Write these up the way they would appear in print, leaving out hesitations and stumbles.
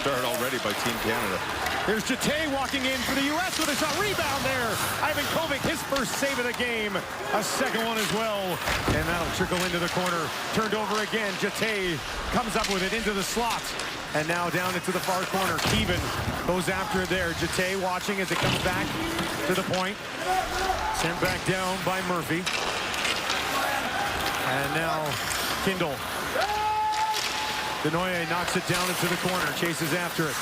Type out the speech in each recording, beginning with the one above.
start already by Team Canada. Here's Jete walking in for the U.S. with a shot. Rebound there. Ivan Kovic, his first save of the game. A second one as well. And that'll trickle into the corner. Turned over again. Jete comes up with it into the slot. And now down into the far corner. Keevan goes after it there. Jete watching as it comes back to the point. Sent back down by Murphy. And now Kindle. Desnoyers knocks it down into the corner. Chases after it.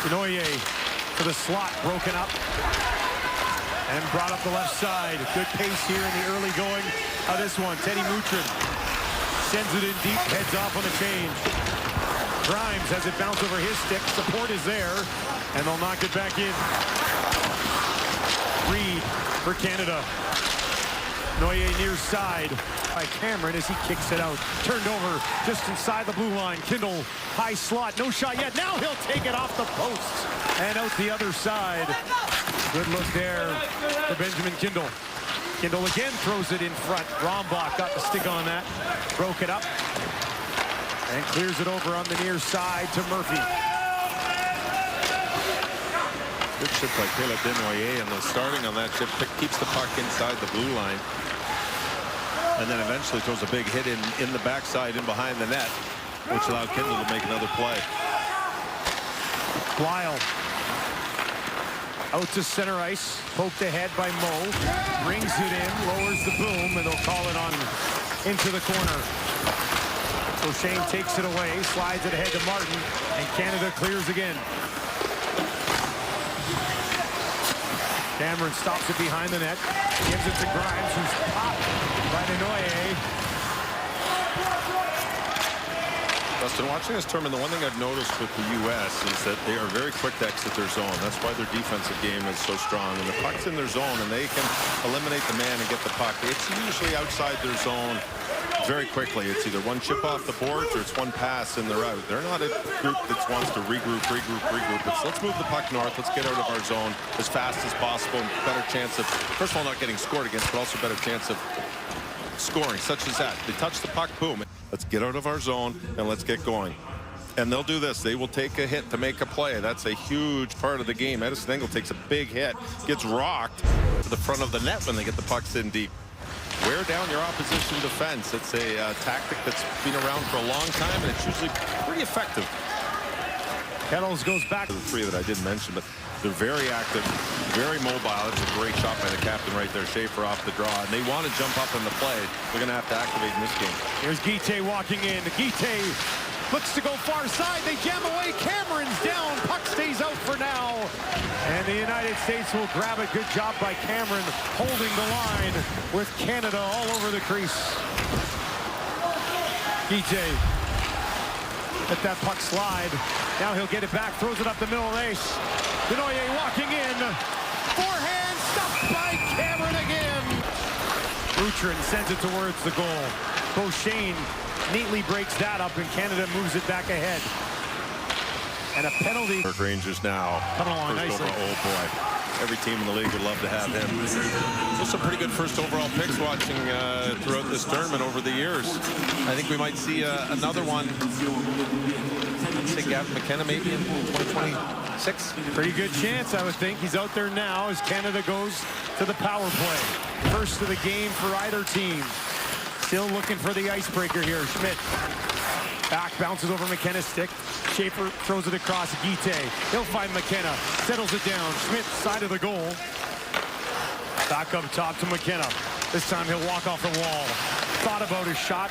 Desnoyers for the slot, broken up and brought up the left side. Good pace here in the early going of this one. Teddy Mutrin sends it in deep, heads off on the change. Grimes has it bounce over his stick. Support is there, and they'll knock it back in. Reed for Canada. Noyer near side by Cameron as he kicks it out. Turned over just inside the blue line. Kindle, high slot, no shot yet. Now he'll take it off the post and out the other side. Good look there for Benjamin Kindle. Kindle again throws it in front. Rombach got the stick on that. Broke it up and clears it over on the near side to Murphy. Good chip by Caleb Desnoyers, and the starting on that chip keeps the puck inside the blue line. And then eventually throws a big hit in the backside and behind the net, which allowed Kindle to make another play. Lyle out to center ice, poked ahead by Mo, brings it in, lowers the boom, and they'll call it on into the corner. So Shane takes it away, slides it ahead to Martin, and Canada clears again. Cameron stops it behind the net, gives it to Grimes, who's popped by Desnoyers. Dustin, watching this tournament, the one thing I've noticed with the U.S. is that they are very quick to exit their zone. That's why their defensive game is so strong. And the puck's in their zone, and they can eliminate the man and get the puck. It's usually outside their zone very quickly. It's either one chip off the boards or it's one pass and they're out. They're not a group that wants to regroup. It's let's move the puck north. Let's get out of our zone as fast as possible. Better chance of, first of all, not getting scored against, but also better chance of scoring, such as that. They touch the puck, boom. Let's get out of our zone and let's get going. And they'll do this. They will take a hit to make a play. That's a huge part of the game. Edison Engel takes a big hit, gets rocked to the front of the net when they get the pucks in deep. Wear down your opposition defense. It's a tactic that's been around for a long time, and it's usually pretty effective. Kettles goes back. The three that I didn't mention, but they're very active, very mobile. It's a great shot by the captain right there, Schaefer off the draw. And they want to jump up in the play. They're going to have to activate in this game. Here's Guite walking in. Guite looks to go far side. They jam away. Cameron's down. Puck stays out for now. And the United States will grab it. Good job by Cameron holding the line with Canada all over the crease. Guite let that puck slide. Now he'll get it back. Throws it up the middle of the ice. Desnoyers walking in. Forehand stopped by Cameron again. Mutrin sends it towards the goal. Beauchene neatly breaks that up, and Canada moves it back ahead. And a penalty. Rangers now. Coming along nicely. Oh boy. Every team in the league would love to have him. Just some pretty good first overall picks watching throughout this tournament over the years. I think we might see another one. I'd say Gavin McKenna maybe in 2026. Pretty good chance, I would think. He's out there now as Canada goes to the power play. First of the game for either team. Still looking for the icebreaker here. Schmidt back, bounces over McKenna's stick. Schaefer throws it across Guite. He'll find McKenna, settles it down. Schmidt side of the goal. Back up top to McKenna. This time he'll walk off the wall. Thought about his shot,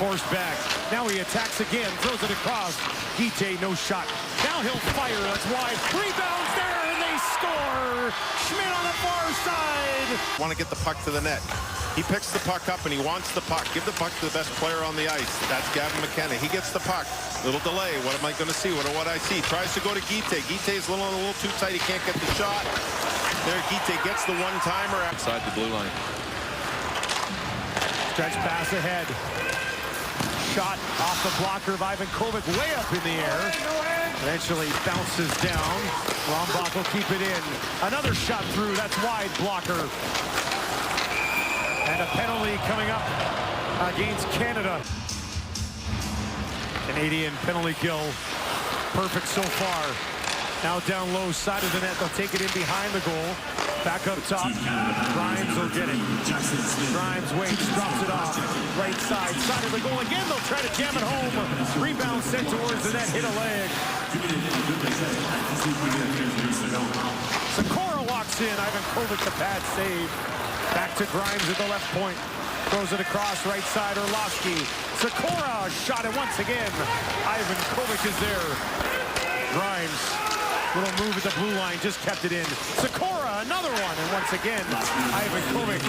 forced back. Now he attacks again, throws it across. Guite, no shot. Now he'll fire, that's wide. Rebounds there, and they score! Schmidt on the far side. Want to get the puck to the net. He picks the puck up and he wants the puck. Give the puck to the best player on the ice. That's Gavin McKenna. He gets the puck. Little delay. What am I going to see? What I see? Tries to go to Guite. Guite's a little too tight. He can't get the shot. There, Guite gets the one-timer outside the blue line. Stretch pass ahead. Shot off the blocker of Ivan Kovic, way up in the air. Eventually bounces down. Rombach will keep it in. Another shot through. That's wide blocker. And a penalty coming up against Canada. Canadian penalty kill. Perfect so far. Now down low, side of the net. They'll take it in behind the goal. Back up top. Grimes will get it. Grimes waits, drops it off. Right side, side of the goal again. They'll try to jam it home. Rebound sent towards the net, hit a leg. Sikora walks in. Ivan Kovic, the pad save. Back to Grimes at the left point. Throws it across, right side, Orlovsky. Sikora shot it once again. Ivan Kovic is there. Grimes, little move at the blue line, just kept it in. Sikora, another one, and once again, Ivan Kovic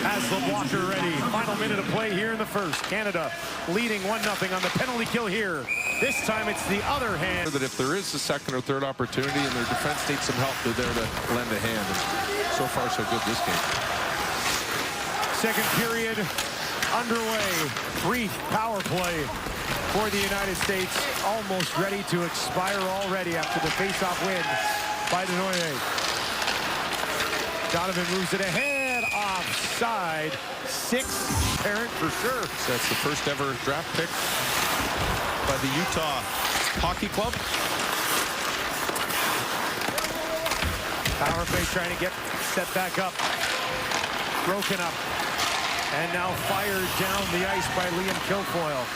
has the blocker ready. Final minute of play here in the first. Canada leading 1-0 on the penalty kill here. This time it's the other hand. That if there is a second or third opportunity and their defense needs some help, they're there to lend a hand. And so far, so good this game. Second period underway. Brief power play for the United States. Almost ready to expire already after the face-off win by Desnoyers. Donovan moves it ahead. Offside. 6 parent for sure. So that's the first ever draft pick by the Utah Hockey Club. Power play trying to get set back up. Broken up. And now fired down the ice by Liam Kilfoyle.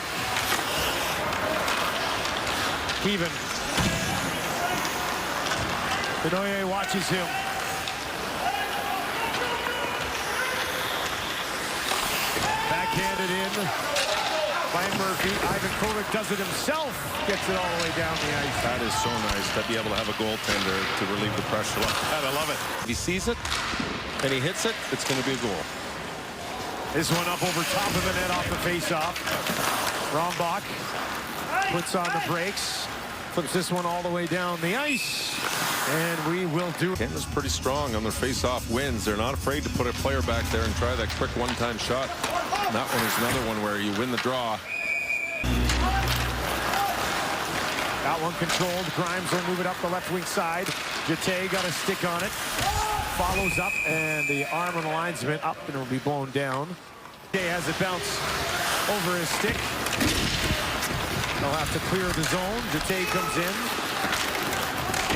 Even. Desnoyers watches him. Backhanded in by Murphy. Ivan Kovic does it himself. Gets it all the way down the ice. That is so nice to be able to have a goaltender to relieve the pressure like that. I love it. If he sees it and he hits it, it's going to be a goal. This one up over top of the net off the face-off. Rombach puts on the brakes. Flips this one all the way down the ice. And we will do. Canada's pretty strong on their face-off wins. They're not afraid to put a player back there and try that quick one-time shot. And that one is another one where you win the draw. That one controlled. Grimes will move it up the left wing side. Jete got a stick on it. Follows up, and the arm on the linesman up, and it'll be blown down. Jete has it bounce over his stick. They'll have to clear the zone. Jete comes in.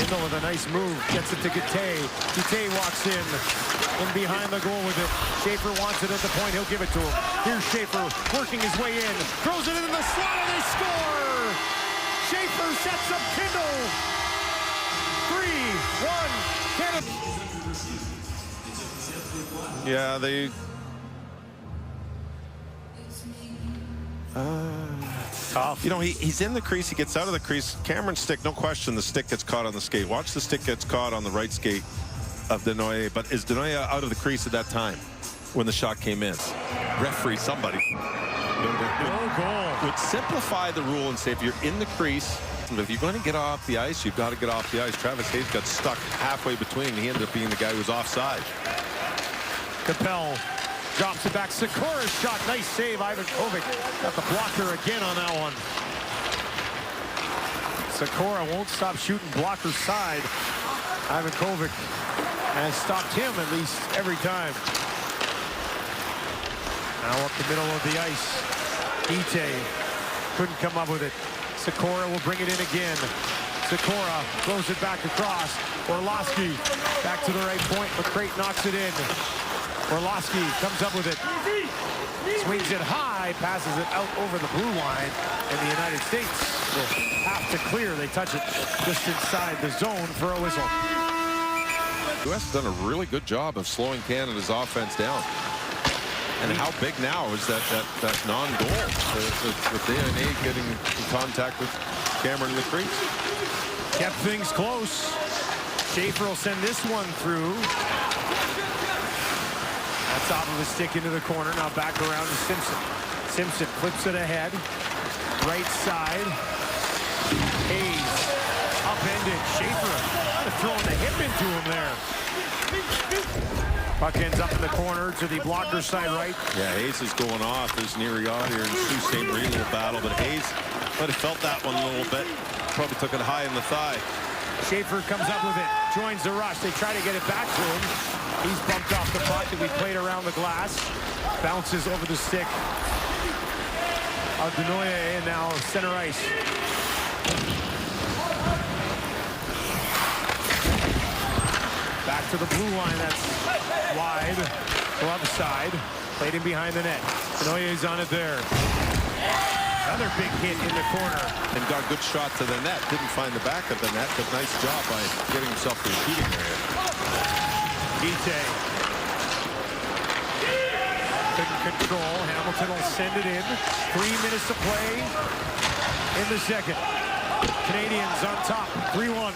Kindle with a nice move. Gets it to Jete. Jete walks in behind the goal with it. Schaefer wants it at the point. He'll give it to him. Here's Schaefer working his way in. Throws it into the slot, and they score! Schaefer sets up Kindle. 3-1 Canada. Yeah, they... Tough. You know, he's in the crease. He gets out of the crease. Cameron's stick, no question, the stick gets caught on the skate. Watch the stick gets caught on the right skate of Desnoyers. But is Desnoyers out of the crease at that time when the shot came in? Referee, somebody. No goal. Would simplify the rule and say if you're in the crease, if you're going to get off the ice, you've got to get off the ice. Travis Hayes got stuck halfway between. He ended up being the guy who was offside. Capel drops it back. Sikora's shot. Nice save. Ivan Kovic got the blocker again on that one. Sikora won't stop shooting blocker side. Ivan Kovic has stopped him at least every time. Now up the middle of the ice. Ite couldn't come up with it. Sikora will bring it in again. Sikora throws it back across. Orlovsky back to the right point. McCrate knocks it in. Orlovsky comes up with it. Swings it high, passes it out over the blue line. And the United States will have to clear. They touch it just inside the zone for a whistle. The U.S. has done a really good job of slowing Canada's offense down. And how big now is that non-goal with DNA getting in contact with Cameron in the crease? Kept things close. Schaefer will send this one through. That's off of the stick into the corner. Now back around to Simpson. Simpson flips it ahead. Right side. Hayes upended. Schaefer throwing the hip into him there. Puck ends up in the corner to the blocker side right. Yeah, Hayes is going off. There's Neriot here in Sault Ste. Marie, little battle, but Hayes might have felt that one a little bit. Probably took it high in the thigh. Schaefer comes up with it, joins the rush. They try to get it back to him. He's bumped off the puck that we played around the glass. Bounces over the stick. Desnoyers, and now center ice. Back to the blue line. That's wide. Glove side. Played in behind the net. Desnoyers on it there. Another big hit in the corner. And got a good shot to the net. Didn't find the back of the net, but nice job by getting himself to the shooting area. Gite. Couldn't control. Hamilton will send it in. 3 minutes to play in the second. Canadians on top. 3-1.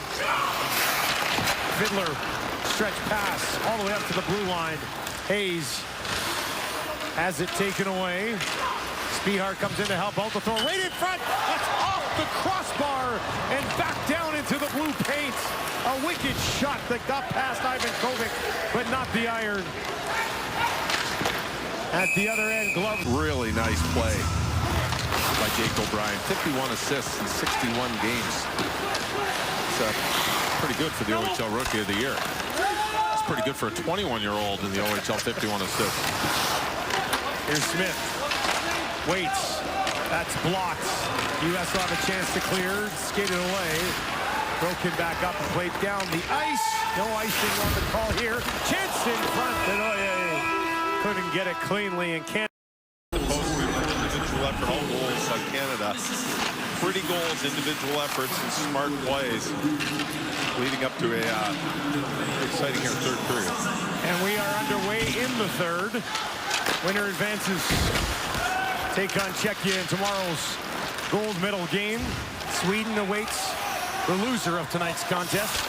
Fiddler. Stretch pass all the way up to the blue line. Hayes has it taken away. Spihar comes in to help out the throw. Right in front. That's off the crossbar and back down into the blue paint. A wicked shot that got past Ivan Kovic, but not the iron. At the other end, glove. Really nice play by Jake O'Brien. 51 assists in 61 games. It's pretty good for the OHL Rookie of the Year. It's pretty good for a 21-year-old in the OHL, 51 assists. Here's Smith. Waits. That's blocked. U.S. will have a chance to clear. Skated away. Broken back up and played down the ice. No icing on the call here. Chance in front. Desnoyers couldn't get it cleanly and can't. Individual effort, all goals by Canada. Pretty goals, individual efforts, and smart plays leading up to a exciting here third period. And we are underway in the third. Winner advances. Take on Czechia in tomorrow's gold medal game. Sweden awaits the loser of tonight's contest.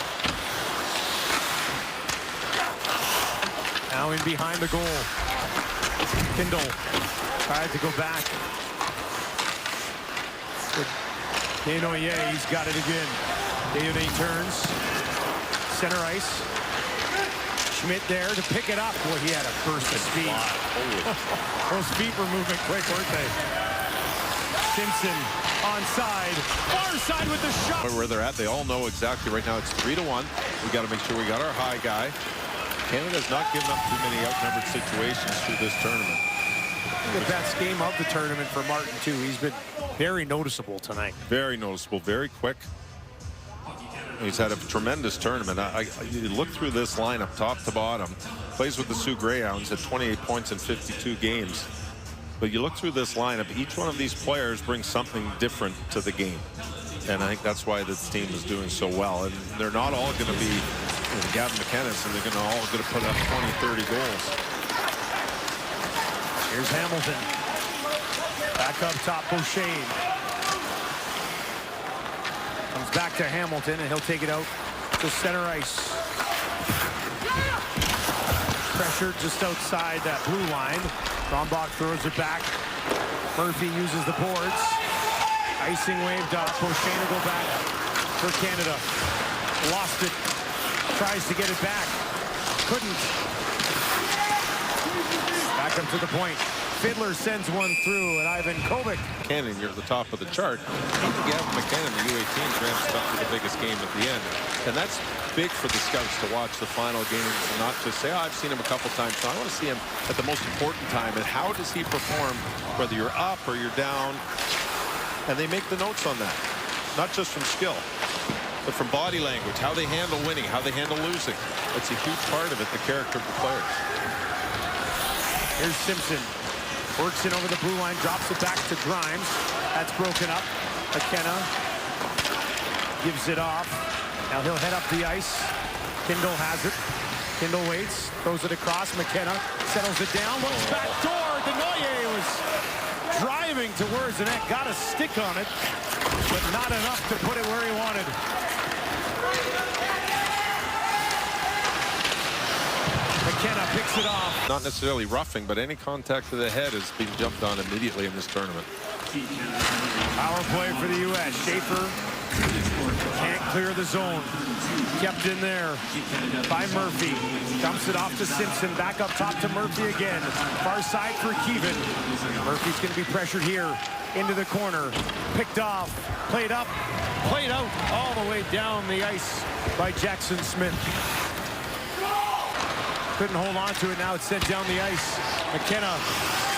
Now in behind the goal. Kindle tried to go back. Desnoyers, he's got it again. Desnoyers turns. Center ice. Schmidt there to pick it up. Boy, he had a burst of speed. Those feet were moving quick, weren't they? Simpson onside. Far side with the shot. Where they're at, they all know exactly right now. It's 3-1. We got to make sure we got our high guy. Canada's not giving up too many outnumbered situations through this tournament. The best game of the tournament for Martin, too. He's been very noticeable tonight. Very noticeable, very quick. He's had a tremendous tournament. You look through this lineup, top to bottom. Plays with the Sioux Greyhounds at 28 points in 52 games. But you look through this lineup, each one of these players brings something different to the game. And I think that's why this team is doing so well. And they're not all going to be Gavin McKennis, and they're all going to put up 20, 30 goals. Here's Hamilton. Back up top, Beauchene. Comes back to Hamilton, and he'll take it out to center ice. Pressure just outside that blue line. Rombach throws it back. Murphy uses the boards. Icing waved off. Beauchene will go back for Canada. Lost it. Tries to get it back. Couldn't. Back up to the point. Fiddler sends one through, and Ivan Kovic. McKinnon, you're at the top of the chart. Gavin McKinnon, the U18, ramps up to the biggest game at the end. And that's big for the scouts to watch the final games and not just say, oh, I've seen him a couple times. So I want to see him at the most important time. And how does he perform, whether you're up or you're down? And they make the notes on that. Not just from skill, but from body language, how they handle winning, how they handle losing. That's a huge part of it, the character of the players. Here's Simpson. Works it over the blue line, drops it back to Grimes. That's broken up. McKenna gives it off. Now he'll head up the ice. Kindle has it. Kindle waits, throws it across. McKenna settles it down, looks back door. Desnoyers was driving towards the net, got a stick on it, but not enough to put it where he wanted. McKenna picks it off. Not necessarily roughing, but any contact to the head has been jumped on immediately in this tournament. Power play for the U.S. Schaefer can't clear the zone. Kept in there by Murphy. Dumps it off to Simpson. Back up top to Murphy again. Far side for Keevan. Murphy's going to be pressured here. Into the corner. Picked off. Played up. Played out all the way down the ice by Jackson Smith. Couldn't hold on to it. Now it's sent down the ice. McKenna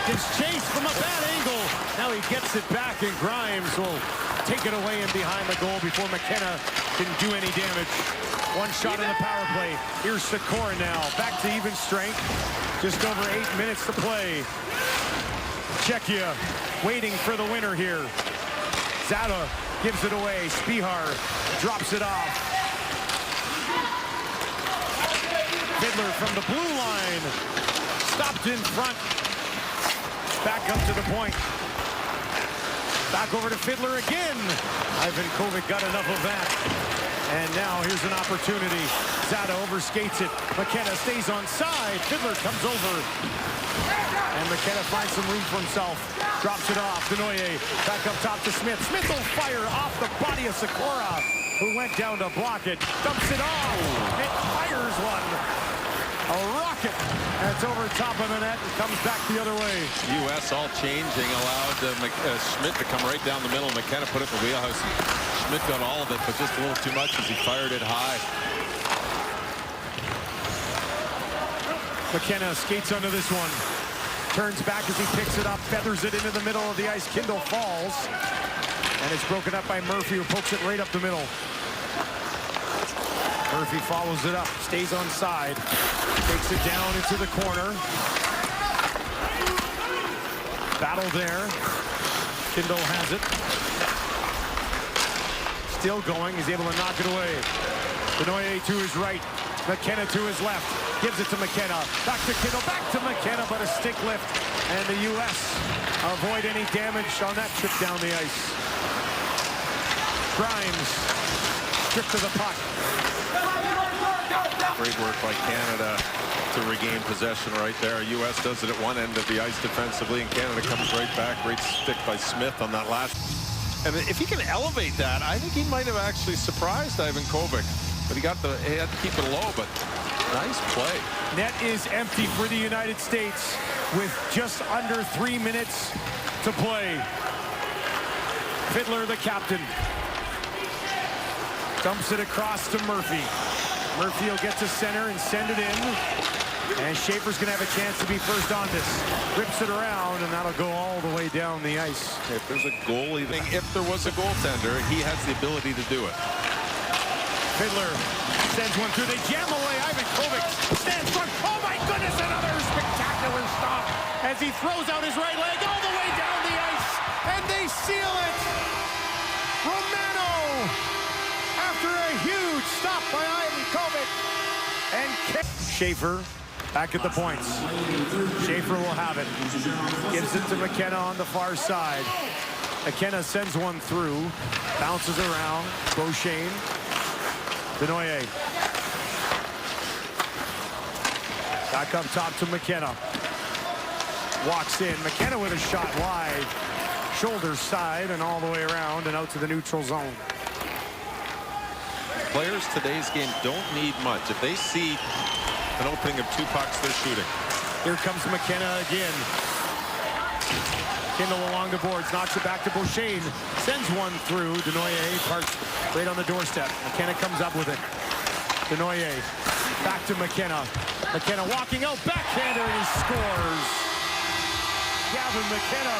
Gives chase from a bad angle. Now he gets it back, and Grimes will take it away and behind the goal before McKenna can do any damage. One shot in the power play. Here's Sikora now. Back to even strength. Just over 8 minutes to play. Czechia waiting for the winner here. Zada gives it away. Spihar drops it off. Fiddler from the blue line. Stopped in front. Back up to the point. Back over to Fiddler again. Ivan Kovic got enough of that. And now here's an opportunity. Zada overskates it. McKenna stays on side. Fiddler comes over. And McKenna finds some room for himself. Drops it off. Desnoyers back up top to Smith. Smith will fire off the body of Sikora, who went down to block it. Dumps it off. It fires one. A rocket. And it's over top of the net. It comes back the other way. U.S. all changing, allowed Schmidt to come right down the middle. McKenna put it in the wheelhouse. Schmidt got all of it, but just a little too much as he fired it high. McKenna skates under this one. Turns back as he picks it up, feathers it into the middle of the ice. Kindle falls. And it's broken up by Murphy, who pokes it right up the middle. Murphy follows it up, stays on side. Takes it down into the corner. Battle there. Kindle has it. Still going, he's able to knock it away. Desnoyers to his right. McKenna to his left. Gives it to McKenna. Back to Kindle, back to McKenna, but a stick lift. And the U.S. avoid any damage on that trip down the ice. Grimes, stripped to the puck. Great work by Canada to regain possession right there. U.S. does it at one end of the ice defensively, and Canada comes right back. Great stick by Smith on that last. And if he can elevate that, I think he might have actually surprised Ivan Kovic. But he had to keep it low, but nice play. Net is empty for the United States with just under 3 minutes to play. Fiddler, the captain, dumps it across to Murphy. Murphy will get to center and send it in. And Schaefer's going to have a chance to be first on this. Rips it around, and that'll go all the way down the ice. If there's a goalie, if there was a goaltender, he has the ability to do it. Fiddler sends one through. They jam away. Ivan Kovic stands front. Oh, my goodness, another spectacular stop as he throws out his right leg all the way down the ice. And they seal it. Romano, after a huge stop by Ivan Kovic. And Schaefer back at the points. Schaefer will have it. Gives it to McKenna on the far side. McKenna sends one through. Bounces around. Beauchene. Desnoyers. Back up top to McKenna. Walks in. McKenna with a shot wide. Shoulder side and all the way around and out to the neutral zone. Players today's game don't need much. If they see an opening of 2 pucks, they're shooting. Here comes McKenna again. Kindle along the boards, knocks it back to Beauchene. Sends one through. Desnoyers parks right on the doorstep. McKenna comes up with it. Desnoyers back to McKenna. McKenna walking out, backhander, and he scores. Gavin McKenna